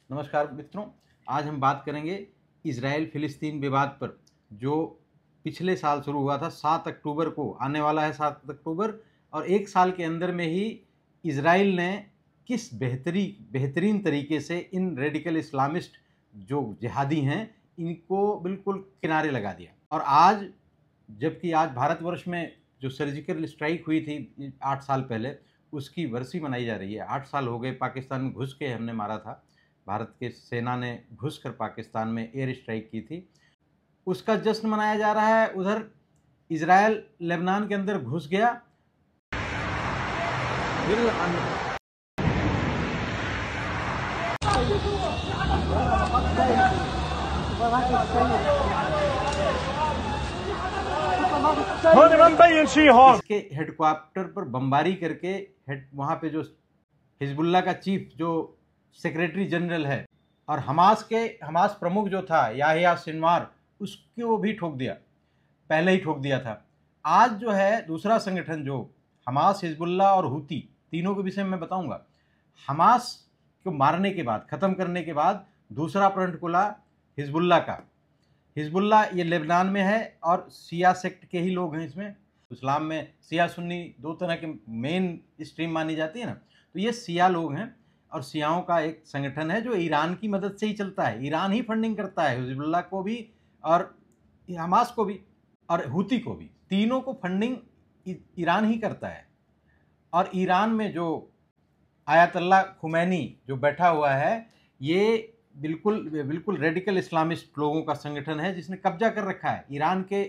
नमस्कार मित्रों, आज हम बात करेंगे इजराइल फिलिस्तीन विवाद पर, जो पिछले साल शुरू हुआ था। 7 अक्टूबर को आने वाला है, 7 अक्टूबर, और एक साल के अंदर में ही इजराइल ने किस बेहतरीन तरीके से इन रेडिकल इस्लामिस्ट जो जिहादी हैं इनको बिल्कुल किनारे लगा दिया। और आज जबकि आज भारतवर्ष में जो सर्जिकल स्ट्राइक हुई थी 8 साल पहले, उसकी बरसी मनाई जा रही है। 8 साल हो गए, पाकिस्तान में घुस के हमने मारा था। भारत के सेना ने घुसकर पाकिस्तान में एयर स्ट्राइक की थी, उसका जश्न मनाया जा रहा है। उधर इजराइल लेबनान के अंदर घुस गया। इसके हेडक्वार्टर पर बमबारी करके वहाँ पे जो हिजबुल्लाह का चीफ, जो सेक्रेटरी जनरल है, और हमास प्रमुख जो था याहिया सिनवार, उसको भी ठोक दिया, पहले ही ठोक दिया था। आज जो है दूसरा संगठन, जो हमास, हिजबुल्लाह और हूती, तीनों के विषय में मैं बताऊंगा। हमास को मारने के बाद, ख़त्म करने के बाद, दूसरा फ्रंट खुला हिजबुल्लाह का। हिजबुल्लाह ये लेबनान में है और शिया सेक्ट के ही लोग हैं इसमें। इस्लाम में शिया सुन्नी दो तरह के मेन स्ट्रीम मानी जाती है ना, तो ये शिया लोग हैं और शियाओं का एक संगठन है जो ईरान की मदद से ही चलता है। ईरान ही फंडिंग करता है हिजबुल्लाह को भी और हमास को भी और हूती को भी, तीनों को फंडिंग ईरान ही करता है। और ईरान में जो आयतुल्लाह खुमैनी जो बैठा हुआ है, ये बिल्कुल रेडिकल इस्लामिस्ट लोगों का संगठन है जिसने कब्जा कर रखा है। ईरान के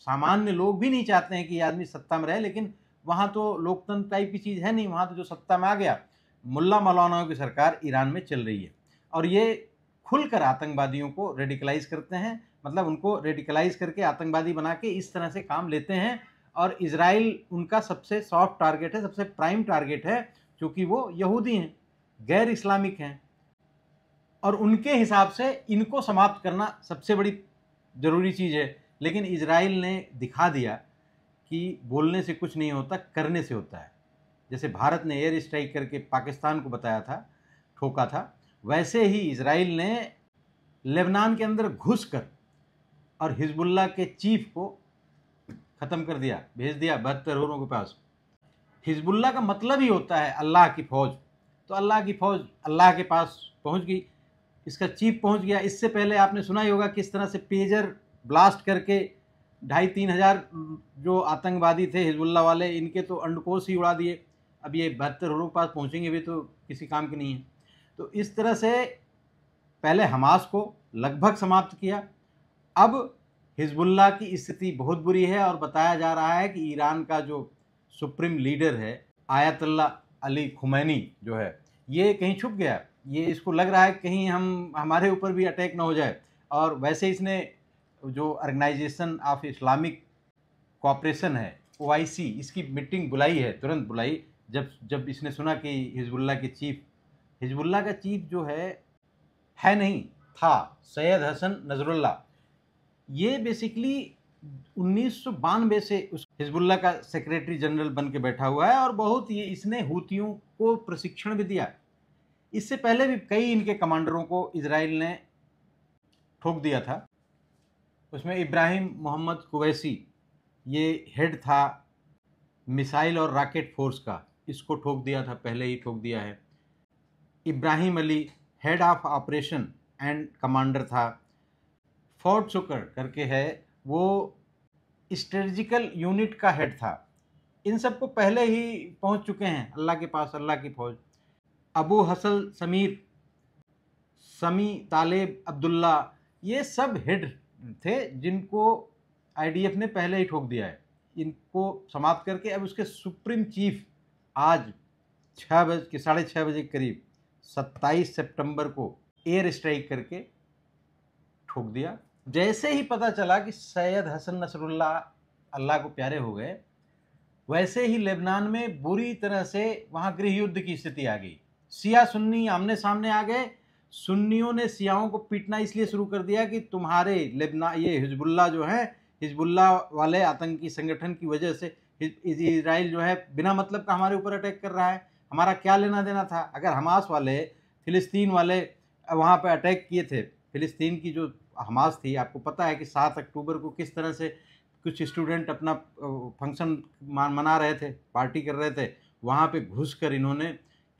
सामान्य लोग भी नहीं चाहते हैं कि ये आदमी सत्ता में रहे, लेकिन वहाँ तो लोकतंत्र टाइप की चीज़ है नहीं। वहाँ तो जो सत्ता में आ गया, मुल्ला मौलानाओं की सरकार ईरान में चल रही है और ये खुलकर आतंकवादियों को रेडिकलाइज करते हैं। मतलब उनको रेडिकलाइज करके आतंकवादी बना के इस तरह से काम लेते हैं। और इजराइल उनका सबसे सॉफ्ट टारगेट है, सबसे प्राइम टारगेट है, क्योंकि वो यहूदी हैं, गैर इस्लामिक हैं, और उनके हिसाब से इनको समाप्त करना सबसे बड़ी ज़रूरी चीज़ है। लेकिन इजराइल ने दिखा दिया कि बोलने से कुछ नहीं होता, करने से होता है। जैसे भारत ने एयर स्ट्राइक करके पाकिस्तान को बताया था, ठोका था, वैसे ही इजराइल ने लेबनान के अंदर घुसकर और हिजबुल्लाह के चीफ को ख़त्म कर दिया, भेज दिया 72 होरों के पास। हिजबुल्लाह का मतलब ही होता है अल्लाह की फ़ौज, तो अल्लाह की फ़ौज अल्लाह के पास पहुंच गई, इसका चीफ पहुंच गया। इससे पहले आपने सुना ही होगा किस तरह से पेजर ब्लास्ट करके 2,500-3 हज़ार जो आतंकवादी थे हिजबुल्लाह वाले, इनके तो अंडकोश ही उड़ा दिए। अब ये 72 होरों के पास पहुंचेंगे भी तो किसी काम के नहीं है। तो इस तरह से पहले हमास को लगभग समाप्त किया। अब हिजबुल्लाह की स्थिति बहुत बुरी है और बताया जा रहा है कि ईरान का जो सुप्रीम लीडर है आयतुल्लाह अली खुमैनी जो है, ये कहीं छुप गया। ये इसको लग रहा है कहीं हमारे ऊपर भी अटैक ना हो जाए। और वैसे इसने जो ऑर्गेनाइजेशन ऑफ इस्लामिक कोऑपरेशन है, OIC, इसकी मीटिंग बुलाई है, तुरंत बुलाई, जब इसने सुना कि हिजबुल्लाह का चीफ जो है नहीं था, सैयद हसन नजरुल्लाह, ये बेसिकली 1992 से उस हिजबुल्लाह का सेक्रेटरी जनरल बन के बैठा हुआ है। और बहुत ये इसने हूतियों को प्रशिक्षण भी दिया। इससे पहले भी कई इनके कमांडरों को इजराइल ने ठोक दिया था। उसमें इब्राहिम मोहम्मद कुवैसी, ये हेड था मिसाइल और रॉकेट फोर्स का, इसको ठोक दिया था, पहले ही ठोक दिया है। Ibrahim Ali head of operation and commander था। फोर्ट सुकर करके है, वो स्ट्रेटजिकल यूनिट का हेड था। इन सबको पहले ही पहुंच चुके हैं अल्लाह के पास, अल्लाह की फौज। अबू हसल समी तालेब अब्दुल्ला, ये सब हेड थे जिनको IDF ने पहले ही ठोक दिया है। इनको समाप्त करके अब उसके सुप्रीम चीफ आज 6:30 बजे के करीब 27 सितंबर को एयर स्ट्राइक करके ठोक दिया। जैसे ही पता चला कि सैयद हसन नसरुल्लाह अल्लाह को प्यारे हो गए, वैसे ही लेबनान में बुरी तरह से वहाँ गृह युद्ध की स्थिति आ गई। शिया सुन्नी आमने सामने आ गए। सुन्नियों ने शियाओं को पीटना इसलिए शुरू कर दिया कि तुम्हारे लेबनान ये हिजबुल्लाह जो है, हिजबुल्लाह वाले आतंकी संगठन की वजह से इजराइल जो है बिना मतलब का हमारे ऊपर अटैक कर रहा है, हमारा क्या लेना देना था। अगर हमास वाले, फिलिस्तीन वाले वहाँ पे अटैक किए थे। फ़िलिस्तीन की जो हमास थी, आपको पता है कि 7 अक्टूबर को किस तरह से कुछ स्टूडेंट अपना फंक्शन मना रहे थे, पार्टी कर रहे थे, वहाँ पे घुसकर इन्होंने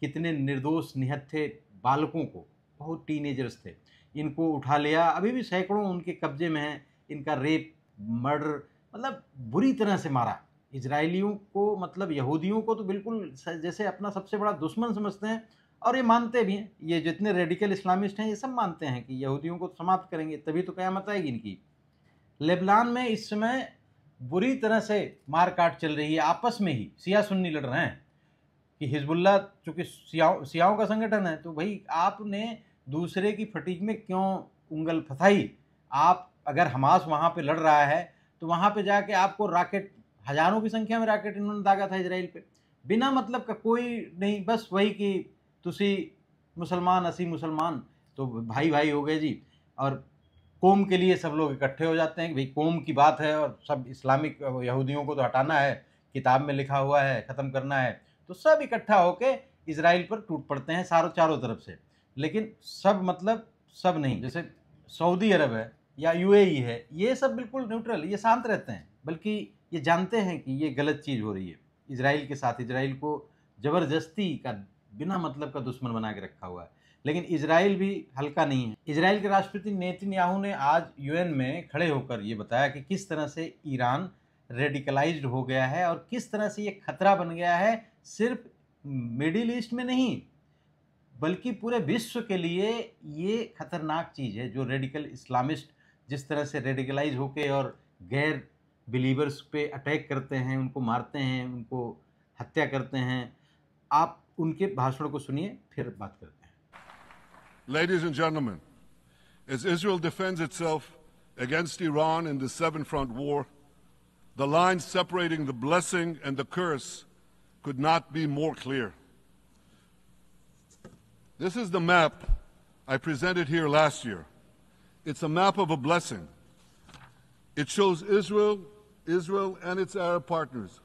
कितने निर्दोष निहत्थे बालकों को, बहुत टीनेजर्स थे, इनको उठा लिया। अभी भी सैकड़ों उनके कब्जे में हैं। इनका रेप, मर्डर, मतलब बुरी तरह से मारा। इजरायलियों को, मतलब यहूदियों को तो बिल्कुल जैसे अपना सबसे बड़ा दुश्मन समझते हैं, और ये मानते भी हैं। ये जितने रेडिकल इस्लामिस्ट हैं ये सब मानते हैं कि यहूदियों को समाप्त करेंगे तभी तो क़यामत आएगी इनकी। लेबनान में इस समय बुरी तरह से मार काट चल रही है, आपस में ही शिया सुन्नी लड़ रहे हैं कि हिजबुल्लाह चूँकि शियाओं का संगठन है, तो भाई आपने दूसरे की फटीक में क्यों उंगल फंसाई? आप अगर हमास वहाँ पे लड़ रहा है तो वहाँ पे जाके आपको रॉकेट, हज़ारों की संख्या में रॉकेट इन्होंने दागा था इजराइल पे, बिना मतलब का, कोई नहीं, बस वही कि तुसी मुसलमान असी मुसलमान, तो भाई भाई हो गए जी। और कौम के लिए सब लोग इकट्ठे हो जाते हैं कि भाई कौम की बात है और सब इस्लामिक यहूदियों को तो हटाना है, किताब में लिखा हुआ है, ख़त्म करना है, तो सब इकट्ठा होके इजराइल पर टूट पड़ते हैं चारों तरफ से। लेकिन सब मतलब सब नहीं, जैसे सऊदी अरब है या यूएई है, ये सब बिल्कुल न्यूट्रल, ये शांत रहते हैं, बल्कि ये जानते हैं कि ये गलत चीज़ हो रही है इजराइल के साथ। इजराइल को ज़बरदस्ती का, बिना मतलब का दुश्मन बना के रखा हुआ है। लेकिन इजराइल भी हल्का नहीं है। इजराइल के राष्ट्रपति नेतन्याहू ने आज यूएन में खड़े होकर ये बताया कि किस तरह से ईरान रेडिकलाइज्ड हो गया है और किस तरह से ये खतरा बन गया है, सिर्फ मिडिल ईस्ट में नहीं बल्कि पूरे विश्व के लिए ये खतरनाक चीज़ है। जो रेडिकल इस्लामिस्ट जिस तरह से रेडिकलाइज होके और गैर बिलीवर्स पे अटैक करते हैं, उनको मारते हैं, उनको हत्या करते हैं, आप उनके भाषण को सुनिए, फिर बात करते हैं। Ladies and gentlemen, as Israel defends itself against Iran in the Seven Front War, the line separating the blessing and the curse could not be more clear. This is the map I presented here last year. It's a map of a blessing. It shows Israel and its Arab partners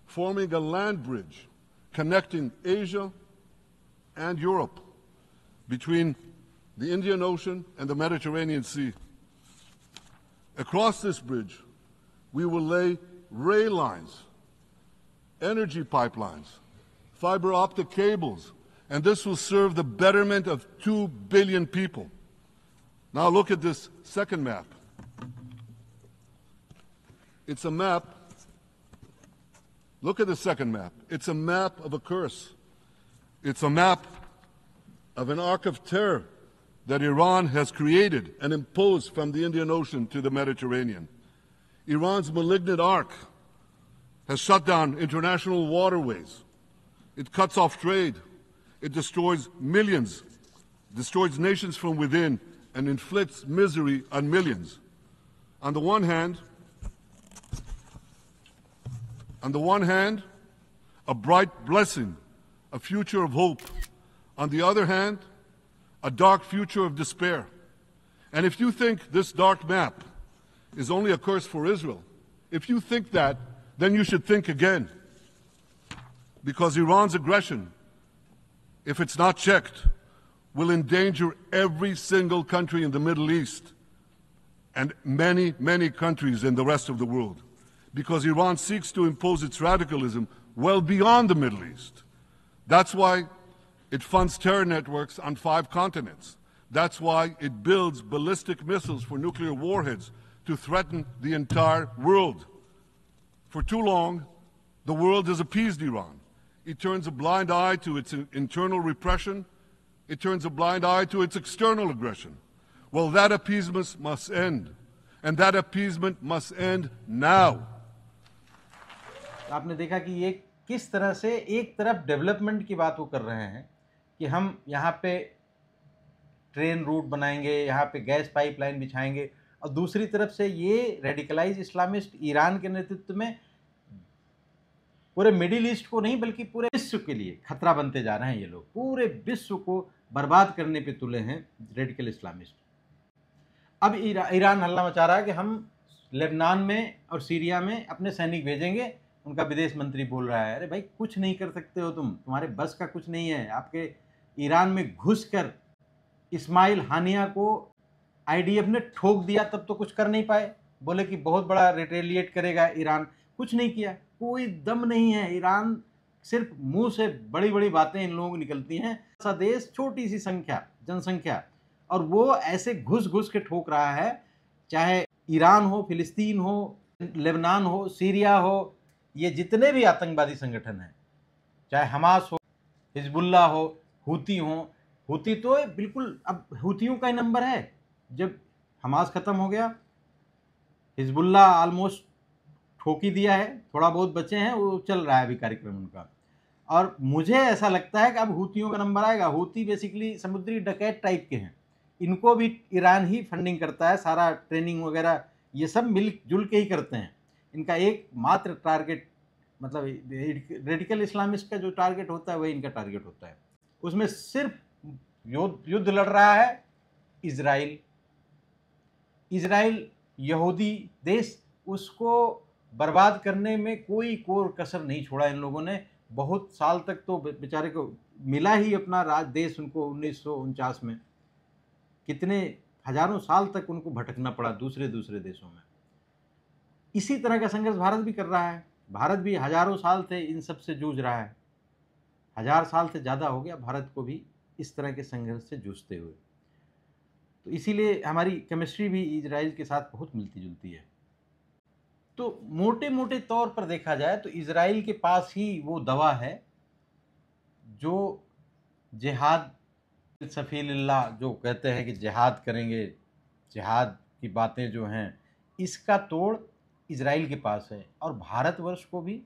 forming a land bridge connecting Asia and Europe between the Indian Ocean and the Mediterranean Sea. Across this bridge, we will lay rail lines, energy pipelines, fiber optic cables, and this will serve the betterment of 2 billion people. Now look at this second map. It's a map. Look at the second map. It's a map of a curse. It's a map of an arc of terror that Iran has created and imposed from the Indian Ocean to the Mediterranean. Iran's malignant arc has shut down international waterways. It cuts off trade. It destroys millions, destroys nations from within, and inflicts misery on millions. On the one hand, a bright blessing, a future of hope. On the other hand, a dark future of despair. And if you think this dark map is only a curse for Israel, if you think that, then you should think again. Because Iran's aggression, if it's not checked, will endanger every single country in the Middle East and many, many countries in the rest of the world. Because Iran seeks to impose its radicalism well beyond the Middle East. That's why it funds terror networks on 5 continents. That's why it builds ballistic missiles for nuclear warheads to threaten the entire world. For too long, the world has appeased Iran. It turns a blind eye to its internal repression. It turns a blind eye to its external aggression. Well, that appeasement must end. And that appeasement must end now. आपने देखा कि ये किस तरह से एक तरफ development की बात वो कर रहे हैं कि हम यहाँ पे ट्रेन रूट बनाएंगे, यहाँ पे गैस पाइपलाइन बिछाएंगे, और दूसरी तरफ से ये रेडिकलाइज इस्लामिस्ट ईरान के नेतृत्व में पूरे मिडिल ईस्ट को नहीं बल्कि पूरे विश्व के लिए खतरा बनते जा रहे हैं। ये लोग पूरे विश्व को बर्बाद करने पे तुले हैं रेडिकल इस्लामिस्ट। अब ईरान हल्ला मचा रहा है कि हम लेबनान में और सीरिया में अपने सैनिक भेजेंगे। उनका विदेश मंत्री बोल रहा है, अरे भाई कुछ नहीं कर सकते हो तुम, तुम्हारे बस का कुछ नहीं है। आपके ईरान में घुसकर इस्माइल हानिया को आईडीएफ ने ठोक दिया, तब तो कुछ कर नहीं पाए, बोले कि बहुत बड़ा रिटेलिएट करेगा ईरान, कुछ नहीं किया, कोई दम नहीं है। ईरान सिर्फ मुंह से बड़ी बड़ी बातें इन लोगों को निकलती हैं। ऐसा देश, छोटी सी संख्या, जनसंख्या, और वो ऐसे घुस घुस के ठोक रहा है, चाहे ईरान हो, फिलिस्तीन हो, लेबनान हो, सीरिया हो, ये जितने भी आतंकवादी संगठन हैं, चाहे हमास हो, हिजबुल्ला हो, हूती हो। हूती तो बिल्कुल अब हूतियों का ही नंबर है। जब हमास ख़त्म हो गया, हिजबुल्ला ऑलमोस्ट ठोक ही दिया है, थोड़ा बहुत बचे हैं, वो चल रहा है अभी कार्यक्रम उनका। और मुझे ऐसा लगता है कि अब हूतियों का नंबर आएगा। हूती बेसिकली समुद्री डकैत टाइप के हैं, इनको भी ईरान ही फंडिंग करता है, सारा ट्रेनिंग वगैरह ये सब मिल जुल के ही करते हैं। इनका एक मात्र टारगेट, मतलब रेडिकल इस्लामिस्ट का जो टारगेट होता है वही इनका टारगेट होता है। उसमें सिर्फ युद्ध लड़ रहा है इजराइल। यहूदी देश, उसको बर्बाद करने में कोई कोर कसर नहीं छोड़ा इन लोगों ने। बहुत साल तक तो बेचारे को मिला ही अपना राज देश उनको 1949 में, कितने हजारों साल तक उनको भटकना पड़ा दूसरे दूसरे देशों में। इसी तरह का संघर्ष भारत भी कर रहा है। भारत भी हजारों साल से इन सब से जूझ रहा है, 1000 साल से ज़्यादा हो गया भारत को भी इस तरह के संघर्ष से जूझते हुए। तो इसीलिए हमारी केमिस्ट्री भी इजराइल के साथ बहुत मिलती जुलती है। तो मोटे मोटे तौर पर देखा जाए तो इजराइल के पास ही वो दवा है जो जिहाद सफीलिल्लाह, जो कहते हैं कि जिहाद करेंगे, जिहाद की बातें जो हैं, इसका तोड़ इजराइल के पास है। और भारतवर्ष को भी,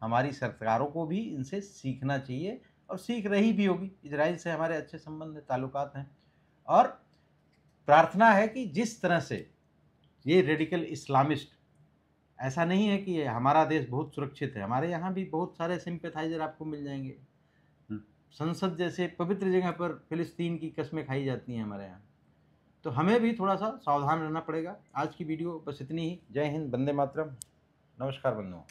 हमारी सरकारों को भी इनसे सीखना चाहिए, और सीख रही भी होगी। इजराइल से हमारे अच्छे संबंध, ताल्लुकात हैं, और प्रार्थना है कि जिस तरह से ये रेडिकल इस्लामिस्ट, ऐसा नहीं है कि हमारा देश बहुत सुरक्षित है, हमारे यहाँ भी बहुत सारे सिंपैथाइजर आपको मिल जाएंगे। संसद जैसे पवित्र जगह पर फिलिस्तीन की कस्में खाई जाती हैं हमारे यहाँ। तो हमें भी थोड़ा सा सावधान रहना पड़ेगा। आज की वीडियो बस इतनी ही। जय हिंद, वंदे मातरम, नमस्कार बंधुओं।